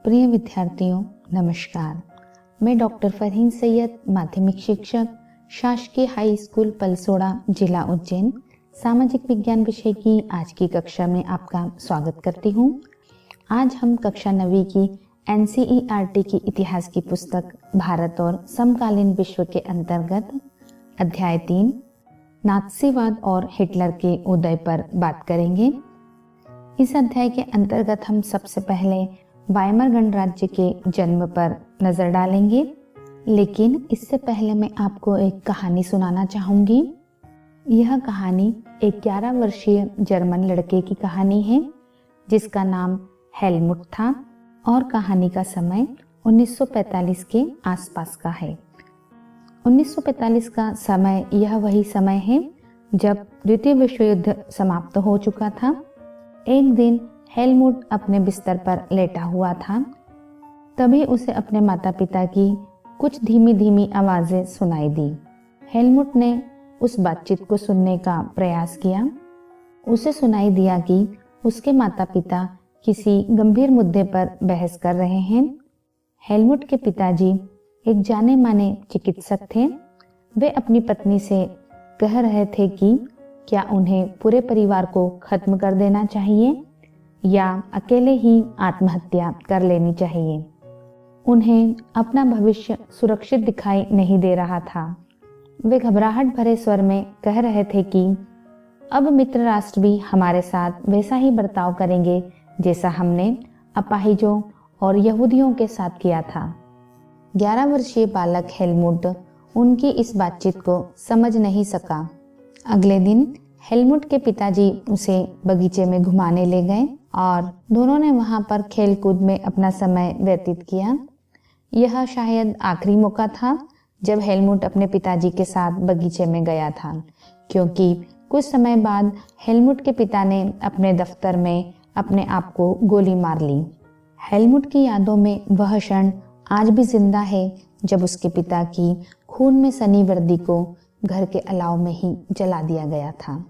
प्रिय विद्यार्थियों, नमस्कार। मैं डॉक्टर फरहीन सैयद, माध्यमिक शिक्षक, शासकीय हाई स्कूल पलसोड़ा, जिला उज्जैन, सामाजिक विज्ञान विषय की आज की कक्षा में आपका स्वागत करती हूँ। आज हम कक्षा 9वीं की NCERT की इतिहास की पुस्तक भारत और समकालीन विश्व के अंतर्गत अध्याय 3 नात्सीवाद और हिटलर के उदय पर बात करेंगे। इस अध्याय के अंतर्गत हम सबसे पहले वाइमर गणराज्य के जन्म पर नजर डालेंगे, लेकिन इससे पहले मैं आपको एक कहानी सुनाना चाहूंगी। यह कहानी एक 11 वर्षीय जर्मन लड़के की कहानी है जिसका नाम हेलमुट था और कहानी का समय 1945 के आसपास का है। 1945 का समय यह वही समय है जब द्वितीय विश्व युद्ध समाप्त हो चुका था। एक दिन हेलमुट अपने बिस्तर पर लेटा हुआ था, तभी उसे अपने माता पिता की कुछ धीमी धीमी आवाजें सुनाई दी। हेलमुट ने उस बातचीत को सुनने का प्रयास किया। उसे सुनाई दिया कि उसके माता पिता किसी गंभीर मुद्दे पर बहस कर रहे हैं। हेलमुट के पिताजी एक जाने माने चिकित्सक थे। वे अपनी पत्नी से कह रहे थे कि क्या उन्हें पूरे परिवार को खत्म कर देना चाहिए या अकेले ही आत्महत्या कर लेनी चाहिए। उन्हें अपना भविष्य सुरक्षित दिखाई नहीं दे रहा था। वे घबराहट भरे स्वर में कह रहे थे कि अब मित्र राष्ट्र भी हमारे साथ वैसा ही बर्ताव करेंगे जैसा हमने अपाहिजों और यहूदियों के साथ किया था। 11 वर्षीय बालक हेलमुट उनकी इस बातचीत को समझ नहीं सका। अगले दिन हेलमुट के पिताजी उसे बगीचे में घुमाने ले गए और दोनों ने वहां पर खेल कूद में अपना समय व्यतीत किया। यह शायद आखिरी मौका था जब हेलमुट अपने पिताजी के साथ बगीचे में गया था, क्योंकि कुछ समय बाद हेलमुट के पिता ने अपने दफ्तर में अपने आप को गोली मार ली। हेलमुट की यादों में वह क्षण आज भी जिंदा है जब उसके पिता की खून में सनी वर्दी को घर के अलाव में ही जला दिया गया था।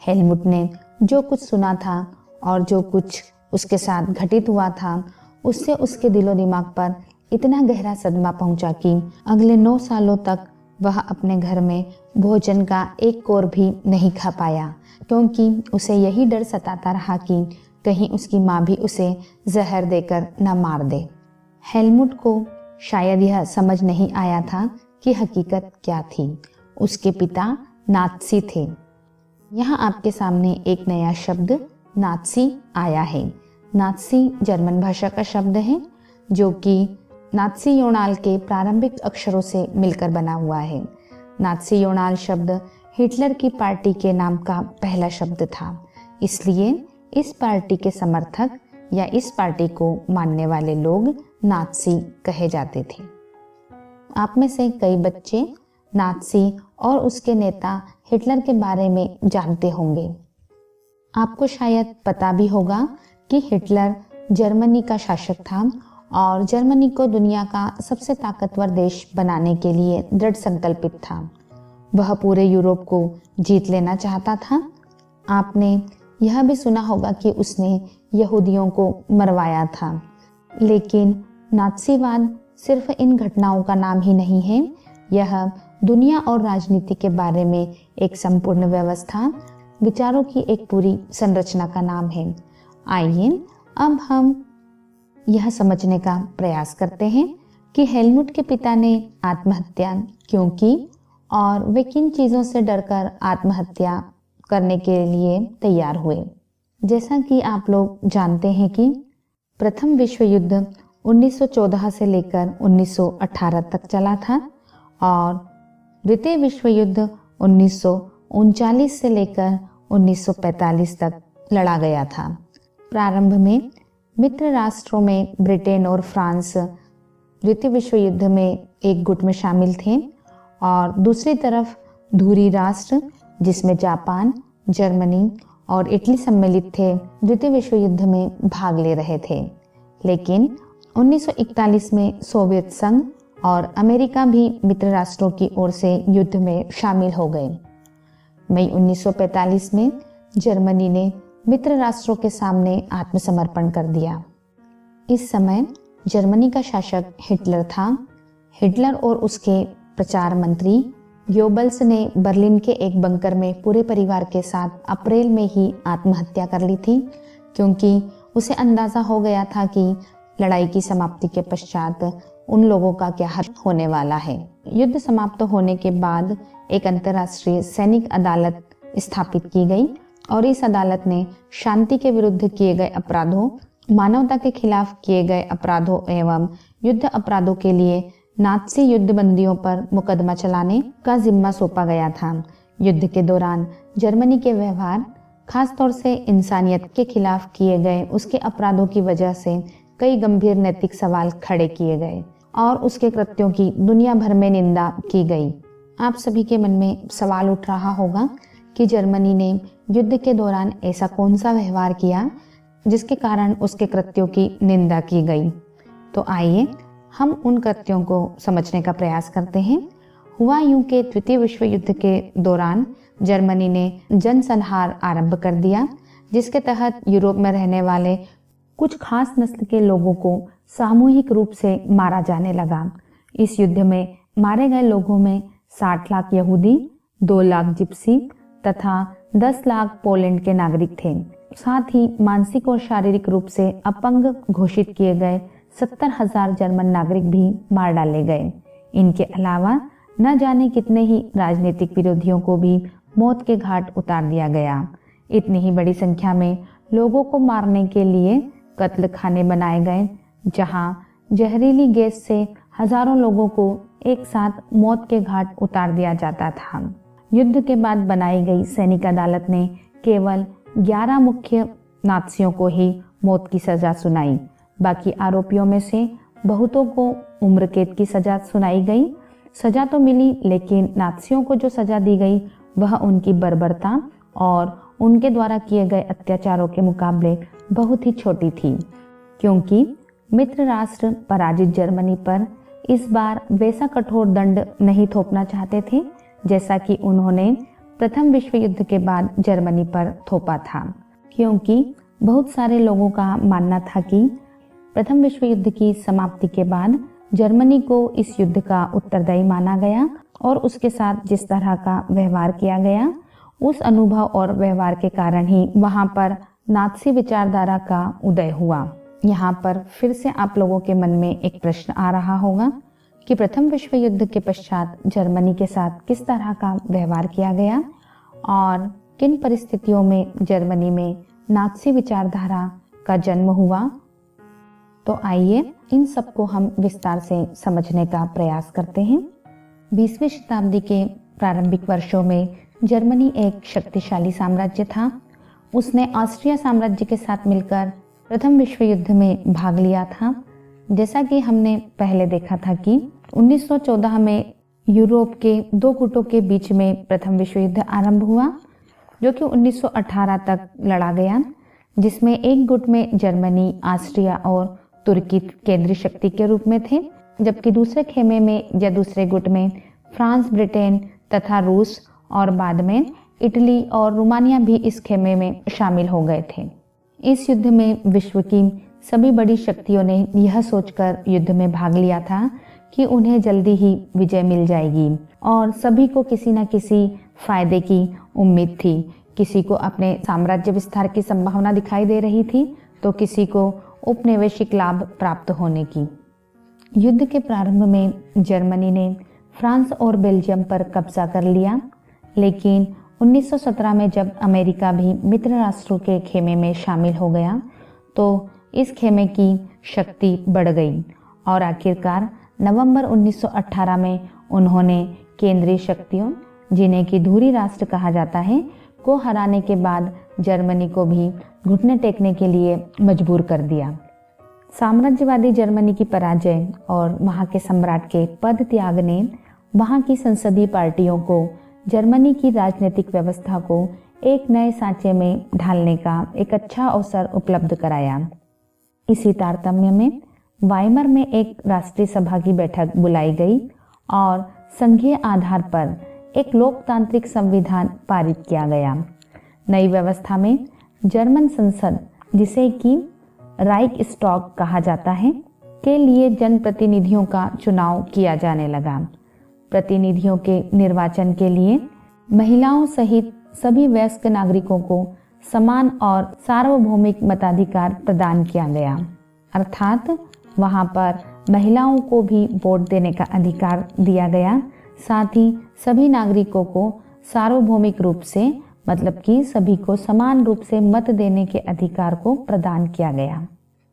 हेलमुट ने जो कुछ सुना था और जो कुछ उसके साथ घटित हुआ था, उससे उसके दिलो दिमाग पर इतना गहरा सदमा पहुंचा कि अगले 9 सालों तक वह अपने घर में भोजन का एक कौर भी नहीं खा पाया, क्योंकि उसे यही डर सताता रहा कि कहीं उसकी माँ भी उसे जहर देकर न मार दे। हेलमुट को शायद यह समझ नहीं आया था कि हकीकत क्या थी। उसके पिता नात्सी थे। यहाँ आपके सामने एक नया शब्द नात्सी आया है। नात्सी जर्मन भाषा का शब्द है जो कि नात्सी योनाल के प्रारंभिक अक्षरों से मिलकर बना हुआ है। नात्सी योनाल शब्द हिटलर की पार्टी के नाम का पहला शब्द था, इसलिए इस पार्टी के समर्थक या इस पार्टी को मानने वाले लोग नात्सी कहे जाते थे। आप में से कई बच्चे नात्सी और उसके नेता हिटलर के बारे में जानते होंगे। आपको शायद पता भी होगा कि हिटलर जर्मनी का शासक था और जर्मनी को दुनिया का सबसे ताकतवर देश बनाने के लिए दृढ़ संकल्पित था। वह पूरे यूरोप को जीत लेना चाहता था। आपने यह भी सुना होगा कि उसने यहूदियों को मरवाया था। लेकिन नात्सीवाद सिर्फ इन घटनाओं का नाम ही नहीं है, यह दुनिया और राजनीति के बारे में एक संपूर्ण व्यवस्था, विचारों की एक पूरी संरचना का नाम है। आइए अब हम यह समझने का प्रयास करते हैं कि हेलमुट के पिता ने आत्महत्या क्यों की और वे किन चीज़ों से डरकर आत्महत्या करने के लिए तैयार हुए। जैसा कि आप लोग जानते हैं कि प्रथम विश्व युद्ध 1914 से लेकर 1918 तक चला था और द्वितीय विश्व युद्ध 1939 से लेकर 1945 तक लड़ा गया था। प्रारंभ में मित्र राष्ट्रों में ब्रिटेन और फ्रांस द्वितीय विश्व युद्ध में एक गुट में शामिल थे और दूसरी तरफ धुरी राष्ट्र जिसमें जापान, जर्मनी और इटली सम्मिलित थे द्वितीय विश्व युद्ध में भाग ले रहे थे। लेकिन 1941 में सोवियत संघ और अमेरिका भी मित्र राष्ट्रों की ओर से युद्ध में शामिल हो गए। मई 1945 में जर्मनी ने मित्र राष्ट्रों के सामने आत्मसमर्पण कर दिया। इस समय जर्मनी का शासक हिटलर था। हिटलर और उसके प्रचार मंत्री गोबल्स ने बर्लिन के एक बंकर में पूरे परिवार के साथ अप्रैल में ही आत्महत्या कर ली थी, क्योंकि उसे अंदाज़ा हो गया था कि लड़ाई की समाप्ति के पश्चात उन लोगों का क्या हल होने वाला है। युद्ध समाप्त होने के बाद एक अंतर्राष्ट्रीय सैनिक अदालत स्थापित की गई और इस अदालत ने शांति के विरुद्ध किए गए अपराधों, मानवता के खिलाफ किए गए अपराधों एवं युद्ध अपराधों के लिए नाज़ी युद्धबंदियों पर मुकदमा चलाने का जिम्मा सौंपा गया था। युद्ध के दौरान जर्मनी के व्यवहार, खास तौर से इंसानियत के खिलाफ किए गए उसके अपराधों की वजह से कई गंभीर नैतिक सवाल खड़े किए गए और उसके कृत्यों की दुनिया भर में निंदा की गई। आप सभी के मन में सवाल उठ रहा होगा कि जर्मनी ने युद्ध के दौरान ऐसा कौन सा व्यवहार किया जिसके कारण उसके कृत्यों की निंदा की गई। तो आइए हम उन कृत्यों को समझने का प्रयास करते हैं। हुआ यूं कि द्वितीय विश्व युद्ध के दौरान जर्मनी ने जनसंहार आरंभ कर दिया, जिसके तहत यूरोप में रहने वाले कुछ खास नस्ल के लोगों को सामूहिक रूप से मारा जाने लगा। इस युद्ध में मारे गए लोगों में 60 लाख यहूदी, 2 लाख जिप्सी तथा 10 लाख पोलैंड के नागरिक थे। साथ ही मानसिक और शारीरिक रूप से अपंग घोषित किए गए 70,000 जर्मन नागरिक भी मार डाले गए। इनके अलावा न जाने कितने ही राजनीतिक विरोधियों को भी मौत के घाट उतार दिया गया। इतनी ही बड़ी संख्या में लोगों को मारने के लिए कत्ल खाने बनाए गए, जहां जहरीली गैस से हजारों लोगों को एक साथ मौत के घाट उतार दिया जाता था। युद्ध के बाद बनाई गई सैनिक अदालत ने केवल 11 मुख्य नाज़ियों को ही मौत की सजा सुनाई। बाकी आरोपियों में से बहुतों को उम्र कैद की सजा सुनाई गई। सजा तो मिली, लेकिन नाज़ियों को जो सजा दी गई वह उनकी बर्बरता और उनके द्वारा किए गए अत्याचारों के मुकाबले बहुत ही छोटी थी, क्योंकि मित्र राष्ट्र पराजित जर्मनी पर इस बार वैसा कठोर दंड नहीं थोपना चाहते थे जैसा कि उन्होंने प्रथम विश्व युद्ध के बाद जर्मनी पर थोपा था, क्योंकि बहुत सारे लोगों का मानना था कि प्रथम विश्व युद्ध की समाप्ति के बाद जर्मनी को इस युद्ध का उत्तरदायी माना गया और उसके साथ जिस तरह का व्यवहार किया गया, उस अनुभव और व्यवहार के कारण ही वहां पर नाज़ी विचारधारा का उदय हुआ। यहाँ पर फिर से आप लोगों के मन में एक प्रश्न आ रहा होगा कि प्रथम विश्व युद्ध के पश्चात जर्मनी के साथ किस तरह का व्यवहार किया गया और किन परिस्थितियों में जर्मनी में नाज़ी विचारधारा का जन्म हुआ। तो आइए इन सबको हम विस्तार से समझने का प्रयास करते हैं। 20वीं शताब्दी के प्रारंभिक वर्षों में जर्मनी एक शक्तिशाली साम्राज्य था। उसने ऑस्ट्रिया साम्राज्य के साथ मिलकर प्रथम विश्व युद्ध में भाग लिया था। जैसा कि हमने पहले देखा था कि 1914 में यूरोप के 2 गुटों के बीच में प्रथम विश्व युद्ध आरंभ हुआ, जो कि 1918 तक लड़ा गया, जिसमें एक गुट में जर्मनी, ऑस्ट्रिया और तुर्की केंद्रीय शक्ति के रूप में थे, जबकि दूसरे खेमे में या दूसरे गुट में फ्रांस, ब्रिटेन तथा रूस और बाद में इटली और रोमानिया भी इस खेमे में शामिल हो गए थे। इस युद्ध में विश्व की सभी बड़ी शक्तियों ने यह सोचकर युद्ध में भाग लिया था कि उन्हें जल्दी ही विजय मिल जाएगी और सभी को किसी न किसी फायदे की उम्मीद थी। किसी को अपने साम्राज्य विस्तार की संभावना दिखाई दे रही थी, तो किसी को औपनिवेशिक लाभ प्राप्त होने की। युद्ध के प्रारंभ में जर्मनी ने फ्रांस और बेल्जियम पर कब्जा कर लिया, लेकिन 1917 में जब अमेरिका भी मित्र राष्ट्रों के खेमे में शामिल हो गया, तो इस खेमे की शक्ति बढ़ गई और आखिरकार नवंबर 1918 में उन्होंने केंद्रीय शक्तियों, जिन्हें कि धुरी राष्ट्र कहा जाता है, को हराने के बाद जर्मनी को भी घुटने टेकने के लिए मजबूर कर दिया। साम्राज्यवादी जर्मनी की पराजय और वहां के सम्राट के पद त्याग ने वहां की संसदीय पार्टियों को जर्मनी की राजनीतिक व्यवस्था को एक नए सांचे में ढालने का एक अच्छा अवसर उपलब्ध कराया। इसी तारतम्य में वाइमर में एक राष्ट्रीय सभा की बैठक बुलाई गई और संघीय आधार पर एक लोकतांत्रिक संविधान पारित किया गया। नई व्यवस्था में जर्मन संसद, जिसे कि राइक स्टॉक कहा जाता है, के लिए जनप्रतिनिधियों का चुनाव किया जाने लगा। प्रतिनिधियों के निर्वाचन के लिए महिलाओं सहित सभी वयस्क नागरिकों को समान और सार्वभौमिक मताधिकार प्रदान किया गया, अर्थात वहां पर महिलाओं को भी वोट देने का अधिकार दिया गया। साथ ही सभी नागरिकों को सार्वभौमिक रूप से, मतलब कि सभी को समान रूप से मत देने के अधिकार को प्रदान किया गया।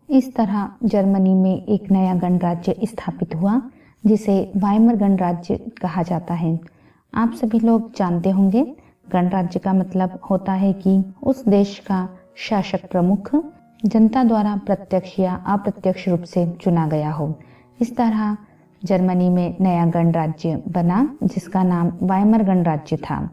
इस तरह जर्मनी में एक नया गणराज्य स्थापित हुआ जिसे वाइमर गणराज्य कहा जाता है। आप सभी लोग जानते होंगे, गणराज्य का मतलब होता है कि उस देश का शासक प्रमुख जनता द्वारा प्रत्यक्ष या अप्रत्यक्ष रूप से चुना गया हो। इस तरह जर्मनी में नया गणराज्य बना जिसका नाम वाइमर गणराज्य था।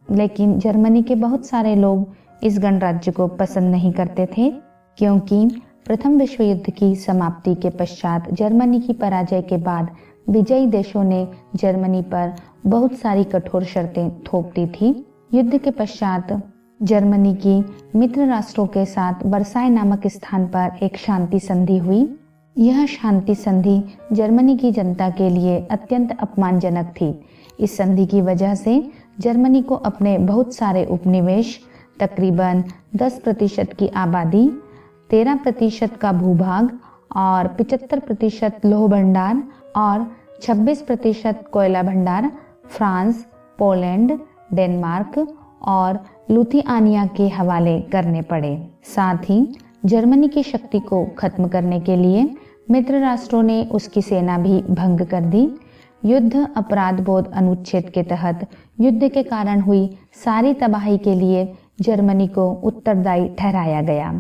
लेकिन जर्मनी के बहुत सारे लोग इस गणराज्य को पसंद नहीं करते थे, क्योंकि प्रथम विश्व युद्ध की समाप्ति के पश्चात जर्मनी की पराजय के बाद विजयी देशों ने जर्मनी पर बहुत सारी कठोर शर्तें थोप दी थी। युद्ध के पश्चात जर्मनी की मित्र राष्ट्रों के साथ वर्साई नामक स्थान पर एक शांति संधि हुई। यह शांति संधि जर्मनी की जनता के लिए अत्यंत अपमानजनक थी। इस संधि की वजह से जर्मनी को अपने बहुत सारे उपनिवेश, तकरीबन 10% की आबादी, 13% का भूभाग और 75% लौह भंडार और 26% कोयला भंडार फ्रांस, पोलैंड, डेनमार्क और लुथियानिया के हवाले करने पड़े। साथ ही जर्मनी की शक्ति को खत्म करने के लिए मित्र राष्ट्रों ने उसकी सेना भी भंग कर दी। युद्ध अपराध बोध अनुच्छेद के तहत युद्ध के कारण हुई सारी तबाही के लिए जर्मनी को उत्तरदायी ठहराया गया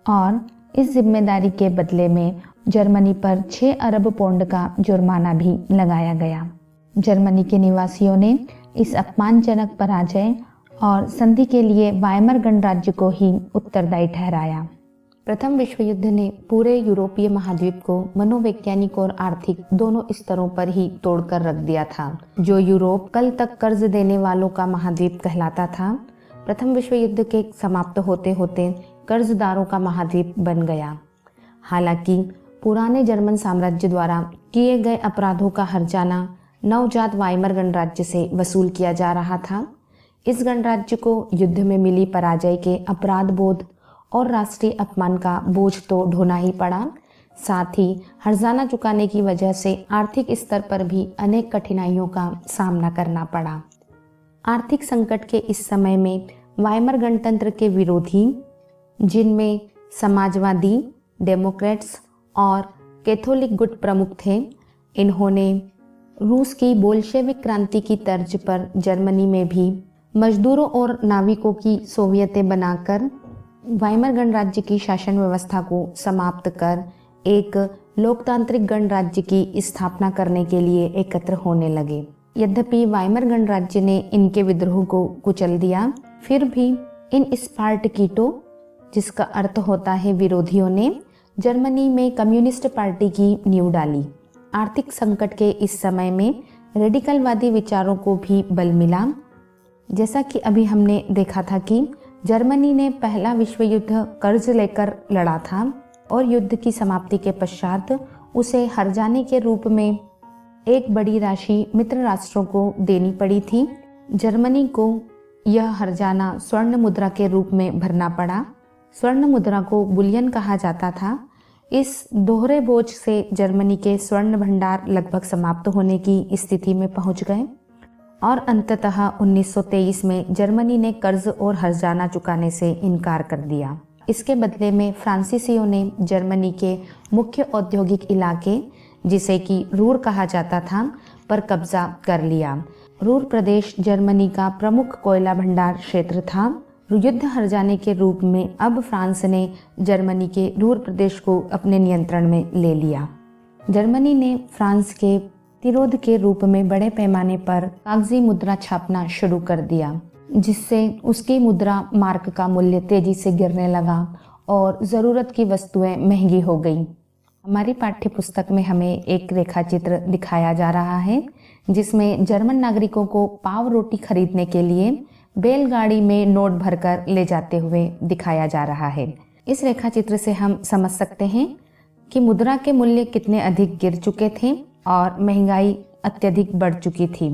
और इस जिम्मेदारी के बदले में जर्मनी पर 6 अरब पौंड का जुर्माना भी लगाया गया। जर्मनी के निवासियों ने इस अपमानजनक पराजय और संधि के लिए वाइमर गणराज्य को ही उत्तरदायी ठहराया। प्रथम विश्व युद्ध ने पूरे यूरोपीय महाद्वीप को मनोवैज्ञानिक और आर्थिक दोनों स्तरों पर ही तोड़कर रख दिया था। जो यूरोप कल तक कर्ज देने वालों का महाद्वीप कहलाता था, प्रथम विश्व युद्ध के समाप्त होते होते कर्जदारों का महाद्वीप बन गया। हालांकि पुराने जर्मन साम्राज्य द्वारा किए गए अपराधों का हर्जाना नवजात वाइमर गणराज्य से वसूल किया जा रहा था। इस गणराज्य को युद्ध में मिली पराजय के अपराध बोध और राष्ट्रीय अपमान का बोझ तो ढोना ही पड़ा। साथ ही हर्जाना चुकाने की वजह से आर्थिक स्तर पर भी अनेक कठिनाइयों का सामना करना पड़ा। आर्थिक संकट के इस समय में वाइमर गणतंत्र के विरोधी, जिनमें समाजवादी, डेमोक्रेट्स और कैथोलिक गुट प्रमुख थे, इन्होंने रूस की बोल्शेविक क्रांति की तर्ज पर जर्मनी में भी मजदूरों और नाविकों की सोवियतें बनाकर वाइमर गणराज्य की शासन व्यवस्था को समाप्त कर एक लोकतांत्रिक गणराज्य की स्थापना करने के लिए एकत्र होने लगे। यद्यपि वाइमर गणराज्य ने इनके विद्रोह को कुचल दिया, फिर भी इन स्पार्टकीटों, जिसका अर्थ होता है विरोधियों, ने जर्मनी में कम्युनिस्ट पार्टी की नींव डाली। आर्थिक संकट के इस समय में रेडिकलवादी विचारों को भी बल मिला। जैसा कि अभी हमने देखा था कि जर्मनी ने पहला विश्व युद्ध कर्ज लेकर लड़ा था और युद्ध की समाप्ति के पश्चात उसे हर्जाने के रूप में एक बड़ी राशि मित्र राष्ट्रों को देनी पड़ी थी। जर्मनी को यह हर्जाना स्वर्ण मुद्रा के रूप में भरना पड़ा। स्वर्ण मुद्रा को बुलियन कहा जाता था। इस दोहरे बोझ से जर्मनी के स्वर्ण भंडार लगभग समाप्त होने की स्थिति में पहुंच गए और अंततः 1923 में जर्मनी ने कर्ज और हर्जाना चुकाने से इनकार कर दिया। इसके बदले में फ्रांसीसियों ने जर्मनी के मुख्य औद्योगिक इलाके, जिसे कि रूर कहा जाता था, पर कब्जा कर लिया। रूर प्रदेश जर्मनी का प्रमुख कोयला भंडार क्षेत्र था। युद्ध हर्जाने के रूप में अब फ्रांस ने जर्मनी के रूर प्रदेश को अपने नियंत्रण में ले लिया। जर्मनी ने फ्रांस के प्रतिरोध के रूप में बड़े पैमाने पर कागजी मुद्रा छापना शुरू कर दिया, जिससे उसकी मुद्रा मार्क का मूल्य तेजी से गिरने लगा और ज़रूरत की वस्तुएं महंगी हो गई। हमारी पाठ्य पुस्तक में हमें एक रेखाचित्र दिखाया जा रहा है, जिसमें जर्मन नागरिकों को पाव रोटी खरीदने के लिए बैलगाड़ी में नोट भरकर ले जाते हुए दिखाया जा रहा है। इस रेखा चित्र से हम समझ सकते हैं कि मुद्रा के मूल्य कितने अधिक गिर चुके थे और महंगाई अत्यधिक बढ़ चुकी थी।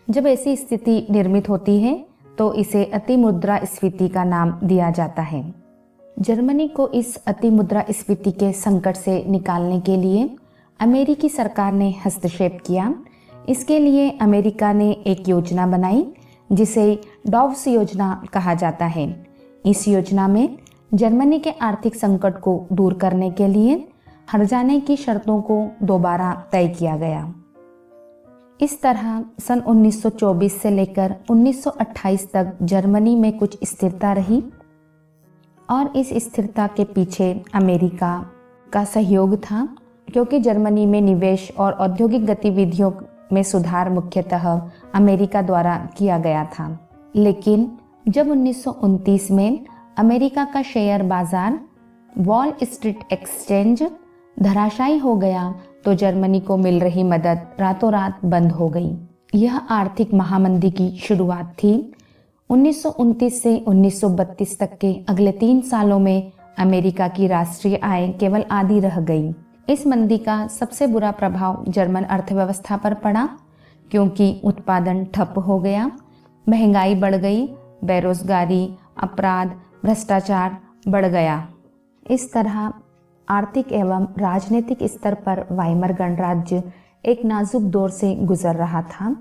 जब ऐसी स्थिति निर्मित होती है तो इसे अति मुद्रास्फीति का नाम दिया जाता है। जर्मनी को इस अति मुद्रास्फीति के संकट से निकालने के लिए अमेरिकी सरकार ने हस्तक्षेप किया। इसके लिए अमेरिका ने एक योजना बनाई जिसे डॉव्स योजना कहा जाता है। इस योजना में जर्मनी के आर्थिक संकट को दूर करने के लिए हर्जाने की शर्तों को दोबारा तय किया गया। इस तरह सन 1924 से लेकर 1928 तक जर्मनी में कुछ स्थिरता रही और इस स्थिरता के पीछे अमेरिका का सहयोग था, क्योंकि जर्मनी में निवेश और औद्योगिक गतिविधियों में सुधार मुख्यतः अमेरिका द्वारा किया गया था। लेकिन जब 1929 में अमेरिका का शेयर बाजार वॉल स्ट्रीट एक्सचेंज धराशायी हो गया तो जर्मनी को मिल रही मदद रातों रात बंद हो गई। यह आर्थिक महामंदी की शुरुआत थी। 1929 से 1932 तक के अगले 3 सालों में अमेरिका की राष्ट्रीय आय केवल आधी रह गई। इस मंदी का सबसे बुरा प्रभाव जर्मन अर्थव्यवस्था पर पड़ा, क्योंकि उत्पादन ठप हो गया, महंगाई बढ़ गई, बेरोजगारी, अपराध, भ्रष्टाचार बढ़ गया। इस तरह आर्थिक एवं राजनीतिक स्तर पर वाइमर गणराज्य एक नाजुक दौर से गुजर रहा था।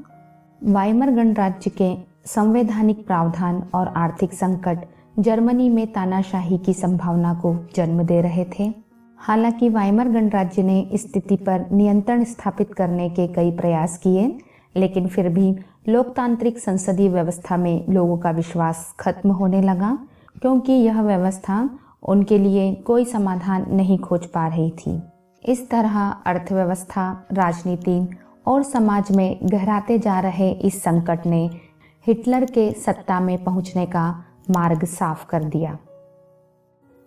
वाइमर गणराज्य के संवैधानिक प्रावधान और आर्थिक संकट जर्मनी में तानाशाही की संभावना को जन्म दे रहे थे। हालांकि वाइमर गणराज्य ने स्थिति पर नियंत्रण स्थापित करने के कई प्रयास किए, लेकिन फिर भी लोकतांत्रिक संसदीय व्यवस्था में लोगों का विश्वास खत्म होने लगा, क्योंकि यह व्यवस्था उनके लिए कोई समाधान नहीं खोज पा रही थी। इस तरह अर्थव्यवस्था, राजनीति और समाज में गहराते जा रहे इस संकट ने हिटलर के सत्ता में पहुंचने का मार्ग साफ कर दिया।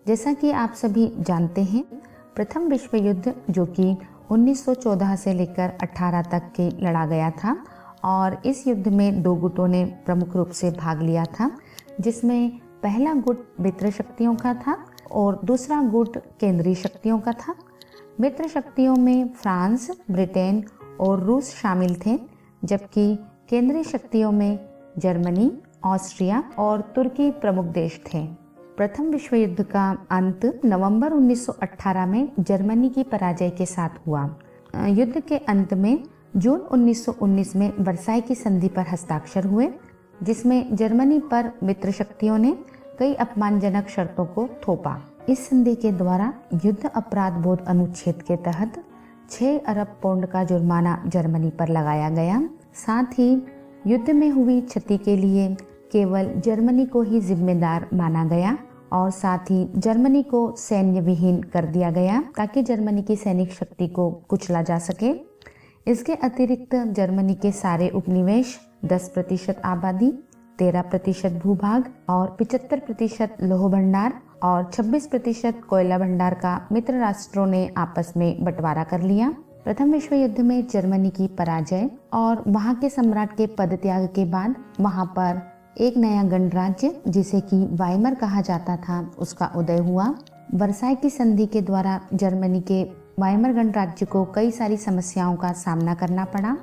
जैसा कि आप सभी जानते हैं, प्रथम विश्व युद्ध जो कि 1914 से लेकर 18 तक के लड़ा गया था और इस युद्ध में 2 गुटों ने प्रमुख रूप से भाग लिया था, जिसमें पहला गुट मित्र शक्तियों का था और दूसरा गुट केंद्रीय शक्तियों का था। मित्र शक्तियों में फ्रांस, ब्रिटेन और रूस शामिल थे, जबकि केंद्रीय शक्तियों में जर्मनी, ऑस्ट्रिया और तुर्की प्रमुख देश थे। प्रथम विश्व युद्ध का अंत नवंबर 1918 में जर्मनी की पराजय के साथ हुआ। युद्ध के अंत में जून 1919 में वर्साई की संधि पर हस्ताक्षर हुए, जिसमें जर्मनी पर मित्र शक्तियों ने कई अपमानजनक शर्तों को थोपा। इस संधि के द्वारा युद्ध अपराध बोध अनुच्छेद के तहत 6 अरब पौंड का जुर्माना जर्मनी पर लगाया गया। साथ ही युद्ध में हुई क्षति के लिए केवल जर्मनी को ही जिम्मेदार माना गया और साथ ही जर्मनी को सैन्य विहीन कर दिया गया, ताकि जर्मनी की सैनिक शक्ति को कुचला जा सके। इसके अतिरिक्त जर्मनी के सारे उपनिवेश, 10% आबादी, 13% भूभाग और 75% लोह भंडार और 26% कोयला भंडार का मित्र राष्ट्रों ने आपस में बंटवारा कर लिया। प्रथम विश्व युद्ध में जर्मनी की पराजय और वहां के सम्राट के पद त्याग के बाद वहां पर एक नया गणराज्य, जिसे कि वाइमर कहा जाता था, उसका उदय हुआ। वर्साई की संधि के द्वारा जर्मनी के वाइमर गणराज्य को कई सारी समस्याओं का सामना करना पड़ा।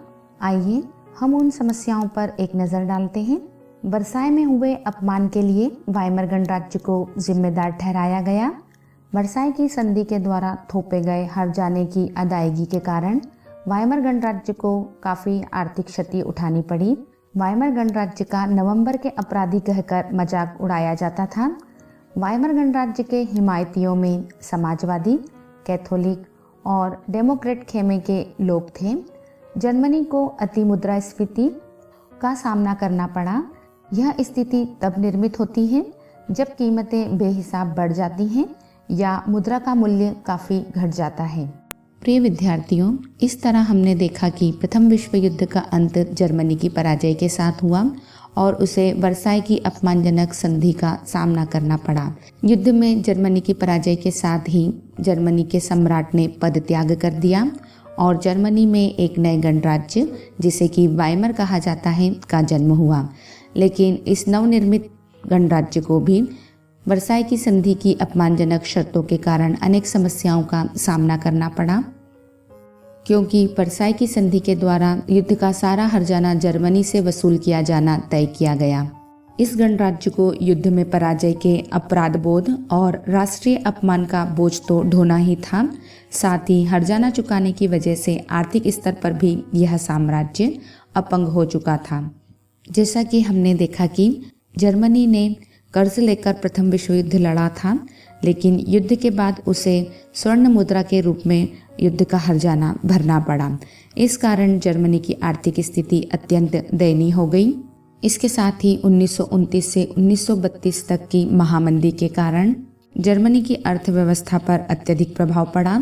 आइए हम उन समस्याओं पर एक नज़र डालते हैं। वर्साई में हुए अपमान के लिए वाइमर गणराज्य को जिम्मेदार ठहराया गया। वर्साई की संधि के द्वारा थोपे गए हर्जाने की अदायगी के कारण वाइमर गणराज्य को काफ़ी आर्थिक क्षति उठानी पड़ी। वाइमर गणराज्य का नवंबर के अपराधी कहकर मजाक उड़ाया जाता था। वाइमर गणराज्य के हिमायतियों में समाजवादी, कैथोलिक और डेमोक्रेट खेमे के लोग थे। जर्मनी को अति मुद्रास्फीति का सामना करना पड़ा। यह स्थिति तब निर्मित होती है जब कीमतें बेहिसाब बढ़ जाती हैं या मुद्रा का मूल्य काफ़ी घट जाता है। प्रिय विद्यार्थियों, इस तरह हमने देखा कि प्रथम विश्व युद्ध का अंत जर्मनी की पराजय के साथ हुआ और उसे वर्साई की अपमानजनक संधि का सामना करना पड़ा। युद्ध में जर्मनी की पराजय के साथ ही जर्मनी के सम्राट ने पद त्याग कर दिया और जर्मनी में एक नए गणराज्य, जिसे कि वाइमर कहा जाता है, का जन्म हुआ। लेकिन इस नवनिर्मित गणराज्य को भी वर्साई की संधि की अपमानजनक शर्तों के कारण अनेक समस्याओं का सामना करना पड़ा, क्योंकि वर्साई की संधि के द्वारा युद्ध का सारा हर्जाना जर्मनी से वसूल किया जाना तय किया गया। इस गणराज्य को युद्ध में पराजय के अपराध बोध और राष्ट्रीय अपमान का बोझ तो ढोना ही था, साथ ही हर्जाना चुकाने की वजह से आर्थिक स्तर पर भी यह साम्राज्य अपंग हो चुका था। जैसा कि हमने देखा कि जर्मनी ने कर्ज लेकर प्रथम विश्व युद्ध लड़ा था, लेकिन युद्ध के बाद उसे स्वर्ण मुद्रा के रूप में युद्ध का हर्जाना भरना पड़ा। इस कारण जर्मनी की आर्थिक स्थिति अत्यंत दयनीय हो गई। इसके साथ ही 1929 से 1932 तक की महामंदी के कारण जर्मनी की अर्थव्यवस्था पर अत्यधिक प्रभाव पड़ा।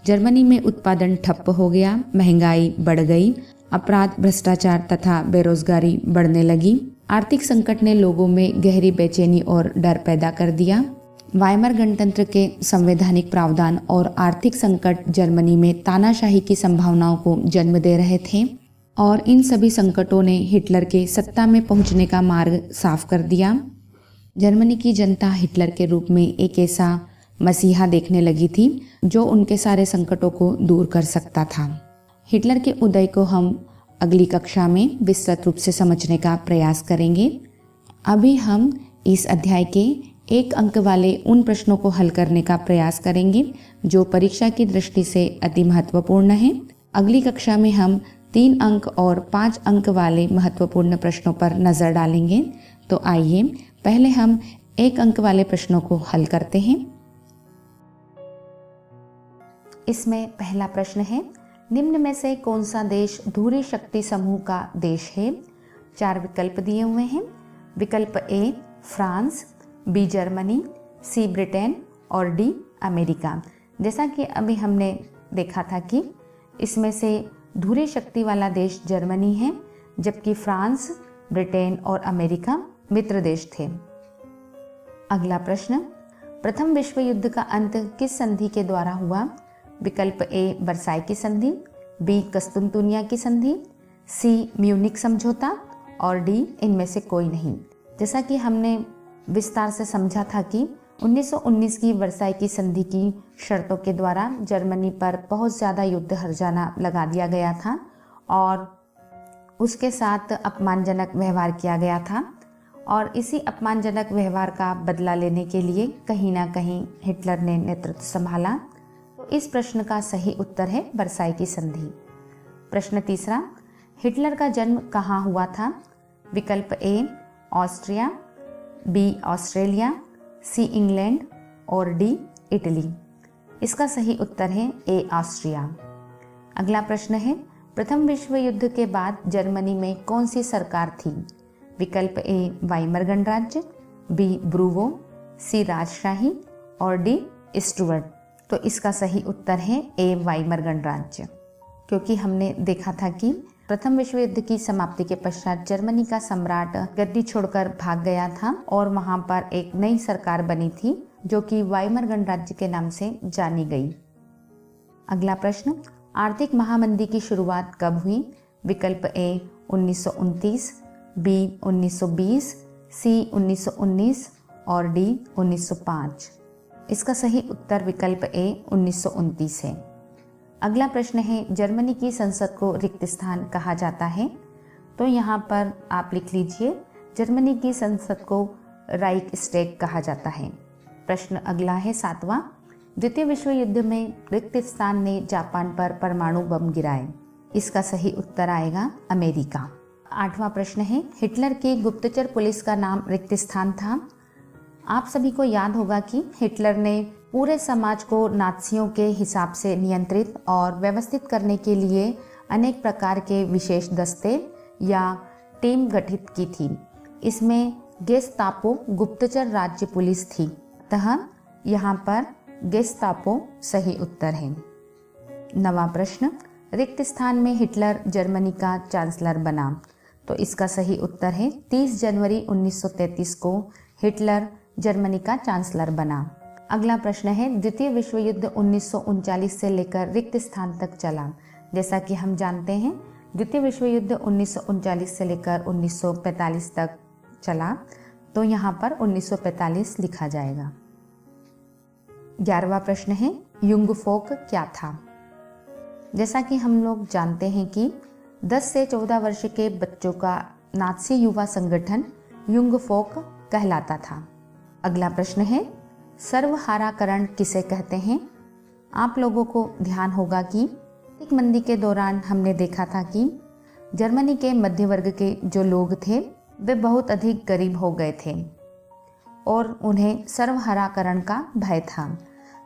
जर्मनी में उत्पादन ठप्प हो गया, महंगाई बढ़ गई, अपराध, भ्रष्टाचार तथा बेरोजगारी बढ़ने लगी। आर्थिक संकट ने लोगों में गहरी बेचैनी और डर पैदा कर दिया। वाइमर गणतंत्र के संवैधानिक प्रावधान और आर्थिक संकट जर्मनी में तानाशाही की संभावनाओं को जन्म दे रहे थे और इन सभी संकटों ने हिटलर के सत्ता में पहुंचने का मार्ग साफ कर दिया। जर्मनी की जनता हिटलर के रूप में एक ऐसा मसीहा देखने लगी थी जो उनके सारे संकटों को दूर कर सकता था। हिटलर के उदय को हम अगली कक्षा में विस्तृत रूप से समझने का प्रयास करेंगे। अभी हम इस अध्याय के 1 अंक वाले उन प्रश्नों को हल करने का प्रयास करेंगे जो परीक्षा की दृष्टि से अति महत्वपूर्ण है। अगली कक्षा में हम 3 अंक और 5 अंक वाले महत्वपूर्ण प्रश्नों पर नजर डालेंगे। तो आइए पहले हम 1 अंक वाले प्रश्नों को हल करते हैं। इसमें पहला प्रश्न है, निम्न में से कौन सा देश धुरी शक्ति समूह का देश है? 4 विकल्प दिए हुए हैं। विकल्प A France, B Germany, C Britain और डी अमेरिका। जैसा कि अभी हमने देखा था कि इसमें से धुरी शक्ति वाला देश जर्मनी है, जबकि फ्रांस, ब्रिटेन और अमेरिका मित्र देश थे। अगला प्रश्न, प्रथम विश्व युद्ध का अंत किस संधि के द्वारा हुआ? विकल्प ए वर्साई की संधि, बी कस्तुनतुनिया की संधि, सी म्यूनिक समझौता और डी इनमें से कोई नहीं। जैसा कि हमने विस्तार से समझा था कि 1919 की वर्साई की संधि की शर्तों के द्वारा जर्मनी पर बहुत ज़्यादा युद्ध हर्जाना लगा दिया गया था और उसके साथ अपमानजनक व्यवहार किया गया था और इसी अपमानजनक व्यवहार का बदला लेने के लिए कहीं ना कहीं हिटलर ने नेतृत्व संभाला। तो इस प्रश्न का सही उत्तर है वर्साई की संधि। प्रश्न तीसरा, हिटलर का जन्म कहाँ हुआ था? विकल्प A Austria, B Australia, C England और डी इटली। इसका सही उत्तर है ए ऑस्ट्रिया। अगला प्रश्न है, प्रथम विश्व युद्ध के बाद जर्मनी में कौन सी सरकार थी? विकल्प ए वाइमर गणराज्य, बी ब्रूवो, सी राजशाही और डी स्टुअर्ट। तो इसका सही उत्तर है ए वाइमर गणराज्य, क्योंकि हमने देखा था कि प्रथम विश्व युद्ध की समाप्ति के पश्चात जर्मनी का सम्राट गद्दी छोड़कर भाग गया था और वहां पर एक नई सरकार बनी थी जो कि वाइमर गणराज्य के नाम से जानी गई। अगला प्रश्न, आर्थिक महामंदी की शुरुआत कब हुई? विकल्प ए 1929, बी 1920, सी 1919 और डी 1905। इसका सही उत्तर विकल्प ए 1929 है। अगला प्रश्न है, जर्मनी की संसद को रिक्त स्थान कहा जाता है? तो यहाँ पर आप लिख लीजिए, जर्मनी की संसद को राइक स्टेग कहा जाता है। प्रश्न अगला है 7वां, द्वितीय विश्व युद्ध में रिक्त स्थान ने जापान पर परमाणु बम गिराए। इसका सही उत्तर आएगा अमेरिका। 8वां प्रश्न है, हिटलर की गुप्तचर पुलिस का नाम रिक्त स्थान था। आप सभी को याद होगा कि हिटलर ने पूरे समाज को नात्सियों के हिसाब से नियंत्रित और व्यवस्थित करने के लिए अनेक प्रकार के विशेष दस्ते या टीम गठित की थी। इसमें गेस्तापो गुप्तचर राज्य पुलिस थी, अतः यहाँ पर गेस्तापो सही उत्तर है। 9वां प्रश्न, रिक्त स्थान में हिटलर जर्मनी का चांसलर बना। तो इसका सही उत्तर है 30 जनवरी 1933 को हिटलर जर्मनी का चांसलर बना। अगला प्रश्न है, द्वितीय विश्व युद्ध 1939 से लेकर रिक्त स्थान तक चला। जैसा कि हम जानते हैं, द्वितीय विश्व युद्ध 1939 से लेकर 1945 तक चला। तो यहाँ पर 1945 लिखा जाएगा। 11वां प्रश्न है, युंगफोक क्या था? जैसा कि हम लोग जानते हैं कि 10 से 14 वर्ष के बच्चों का नाज़ी युवा संगठन युंगफोक कहलाता था। अगला प्रश्न है, सर्वहाराकरण किसे कहते हैं? आप लोगों को ध्यान होगा कि आर्थिक मंदी के दौरान हमने देखा था कि जर्मनी के मध्य वर्ग के जो लोग थे वे बहुत अधिक गरीब हो गए थे और उन्हें सर्वहाराकरण का भय था।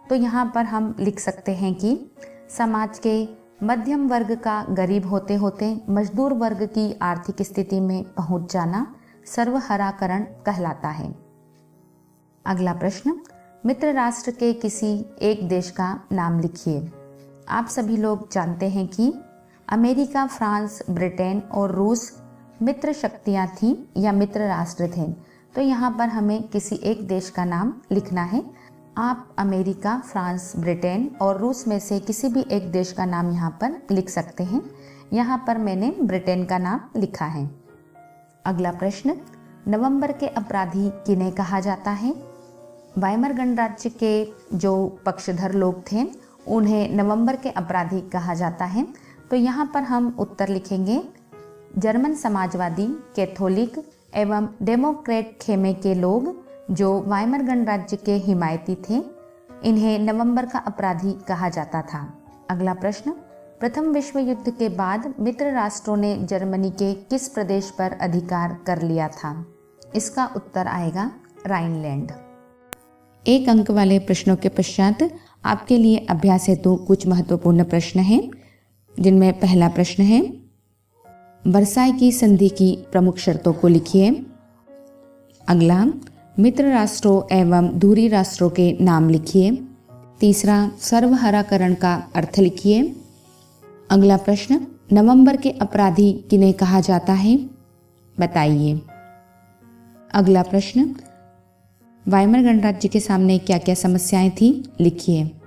तो यहाँ पर हम लिख सकते हैं कि समाज के मध्यम वर्ग का गरीब होते होते मजदूर वर्ग की आर्थिक स्थिति में पहुँच जाना सर्वहाराकरण कहलाता है। अगला प्रश्न, मित्र राष्ट्र के किसी एक देश का नाम लिखिए। आप सभी लोग जानते हैं कि अमेरिका, फ्रांस, ब्रिटेन और रूस मित्र शक्तियाँ थीं या मित्र राष्ट्र थे। तो यहाँ पर हमें किसी एक देश का नाम लिखना है। आप अमेरिका, फ्रांस, ब्रिटेन और रूस में से किसी भी एक देश का नाम यहाँ पर लिख सकते हैं। यहाँ पर मैंने ब्रिटेन का नाम लिखा है। अगला प्रश्न, नवंबर के अपराधी किन्हें कहा जाता है? वाइमर गणराज्य के जो पक्षधर लोग थे उन्हें नवंबर के अपराधी कहा जाता है। तो यहाँ पर हम उत्तर लिखेंगे, जर्मन समाजवादी, कैथोलिक एवं डेमोक्रेट खेमे के लोग जो वाइमर गणराज्य के हिमायती थे, इन्हें नवंबर का अपराधी कहा जाता था। अगला प्रश्न, प्रथम विश्व युद्ध के बाद मित्र राष्ट्रों ने जर्मनी के किस प्रदेश पर अधिकार कर लिया था? इसका उत्तर आएगा राइनलैंड। एक अंक वाले प्रश्नों के पश्चात आपके लिए अभ्यास हेतु कुछ महत्वपूर्ण प्रश्न हैं, जिनमें पहला प्रश्न है, वर्साई की संधि की प्रमुख शर्तों को लिखिए। अगला, मित्र राष्ट्रों एवं दूरी राष्ट्रों के नाम लिखिए। तीसरा, सर्वहाराकरण का अर्थ लिखिए। अगला प्रश्न, नवंबर के अपराधी किन्हें कहा जाता है? बताइए। अगला प्रश्न, वाइमर गणराज्य के सामने क्या क्या समस्याएं थी? लिखिए।